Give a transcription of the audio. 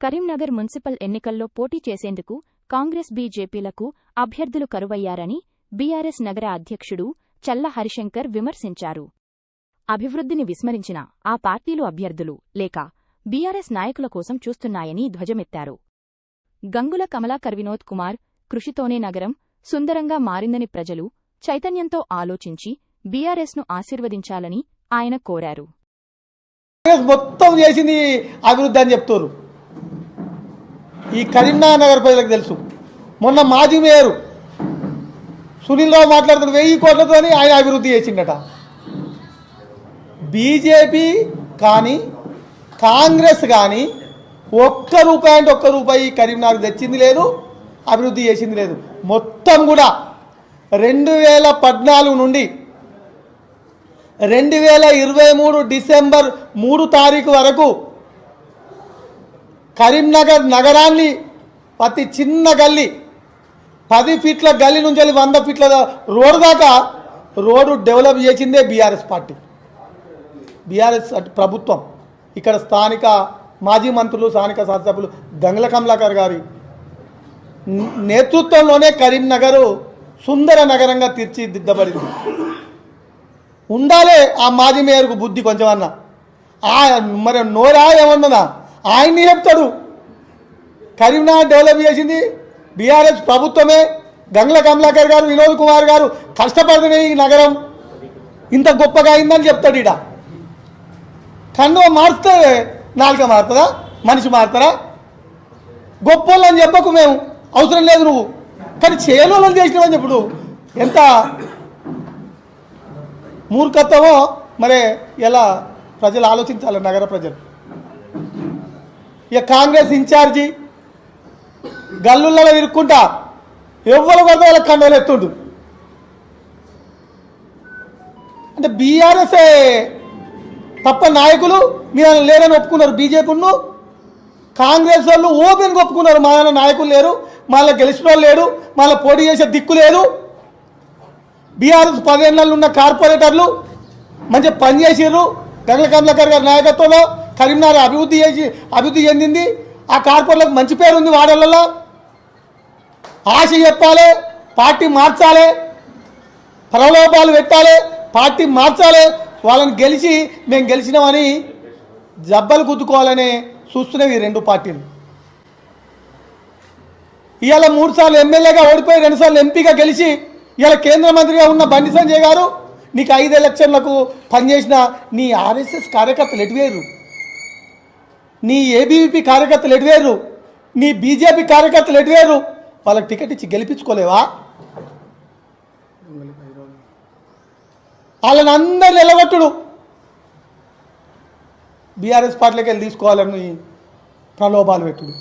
Karimnagar municipal ఎన్నికల్లో పోటీ చేసేందుకు కాంగ్రెస్ బీజేపీలకు అభ్యర్థులు కరువయ్యారని బీఆర్ఎస్ నగర అధ్యక్షుడు చల్ల హరిశంకర్ విమర్శించారు. అభివృద్ధిని విస్మరించిన ఆ పార్టీలు అభ్యర్థులు లేక బీఆర్ఎస్ నాయకుల కోసం చూస్తున్నాయని ధ్వజమెత్తారు. గంగుల కమలాకర్ వినోద్ కుమార్ కృషితోనే నగరం సుందరంగా మారిందని ప్రజలు చైతన్యంతో ఆలోచించి బీఆర్ఎస్ను ఆశీర్వదించాలని ఆయన కోరారు. మొత్తం చేసింది అభివృద్ధి అని చెప్తారు. ఈ కరీంనగర్ ప్రజలకు తెలుసు. మొన్న మాజీ మేయరు సునీల్ రావు మాట్లాడుతున్న 1000 కోట్లతో ఆయన అభివృద్ధి చేసిండట. బీజేపీ కానీ కాంగ్రెస్ కానీ ఒక్క రూపాయి కరీంనగర్ తెచ్చింది లేదు, అభివృద్ధి చేసింది లేదు. మొత్తం కూడా 2014 నుండి 2023 డిసెంబర్ 3 తారీఖు వరకు కరీంనగర్ నగరాన్ని ప్రతి చిన్న గల్లీ 10 ఫీట్ల గల్లీ నుంచి 100 ఫీట్ల రోడ్డు దాకా రోడ్డు డెవలప్ చేసిందే బీఆర్ఎస్ పార్టీ, బీఆర్ఎస్ ప్రభుత్వం. ఇక్కడ స్థానిక మాజీ మంత్రులు, స్థానిక శాసనసభ్యులు గంగుల కమలాకర్ గారి నేతృత్వంలోనే కరీంనగర్ సుందర నగరంగా తీర్చిదిద్దబడింది. ఉండాలి ఆ మాజీ మేయర్కు బుద్ధి కొంచెమన్నా. మరి నోరా ఏమన్నదా ఆయన్ని చెప్తాడు. కరీంనగర్ డెవలప్ చేసింది బీఆర్ఎస్ ప్రభుత్వమే. గంగుల కమలాకర్ గారు, వినోద్ కుమార్ గారు కష్టపడితే ఈ నగరం ఇంత గొప్పగా అయిందని చెప్తాడు. ఇడ కన్ను మారుస్తే నాలుక మారుతుందా? మనిషి మారుతారా? గొప్పోళ్ళని చెప్పకు, మేము అవసరం లేదు నువ్వు, కానీ చేయలోళ్ళని చేసినావని చెప్పుడు. ఎంత మూర్ఖత్వమో మరి ఎలా ప్రజలు ఆలోచించాలి, నగర ప్రజలు. ఇక కాంగ్రెస్ ఇన్ఛార్జి గల్లులలో ఇరుక్కుంటా ఎవ్వరు పడితే వాళ్ళకి కండలు ఎత్తుండు. అంటే బీఆర్ఎస్ఏ తప్ప నాయకులు మీరు లేరని ఒప్పుకున్నారు. బీజేపీను కాంగ్రెస్ వాళ్ళు ఓపెన్గా ఒప్పుకున్నారు. మా నాయకులు లేరు, మళ్ళీ గెలిచిన వాళ్ళు లేరు, మళ్ళీ పోటీ చేసే దిక్కు లేదు. బీఆర్ఎస్ 10 ఏళ్ళలో ఉన్న కార్పొరేటర్లు మంచిగా పనిచేసారు. గంగుల కమలాకర్ గారి నాయకత్వంలో కరీంనగర్ అభివృద్ధి చెందింది. ఆ కార్పొరేట్లకు మంచి పేరు ఉంది వాడలలో. ఆశ చెప్పాలి, పార్టీ మార్చాలి, ప్రలోభాలు పెట్టాలి, పార్టీ మార్చాలి. వాళ్ళని గెలిచి మేము గెలిచినామని జబ్బలు గుద్దుకోవాలని చూస్తున్నవి ఈ 2 పార్టీలు. ఇవాళ 3 సార్లు ఎమ్మెల్యేగా ఓడిపోయి 2 సార్లు ఎంపీగా గెలిచి ఇవాళ కేంద్ర మంత్రిగా ఉన్న బండి సంజయ్ గారు నీకు 5 ఎలక్షన్లకు పనిచేసిన నీ ఆర్ఎస్ఎస్ కార్యకర్తలు ఎటువేరు, నీ ఏబీవీపీ కార్యకర్తలు ఎటువేరు, నీ బీజేపీ కార్యకర్తలు ఎటువేరు? వాళ్ళకి టికెట్ ఇచ్చి గెలిపించుకోలేవా? వాళ్ళని అందరు నిలబట్టుడు బీఆర్ఎస్ పార్టీలోకి వెళ్ళి తీసుకోవాలని ప్రలోభాలు పెట్టుడు.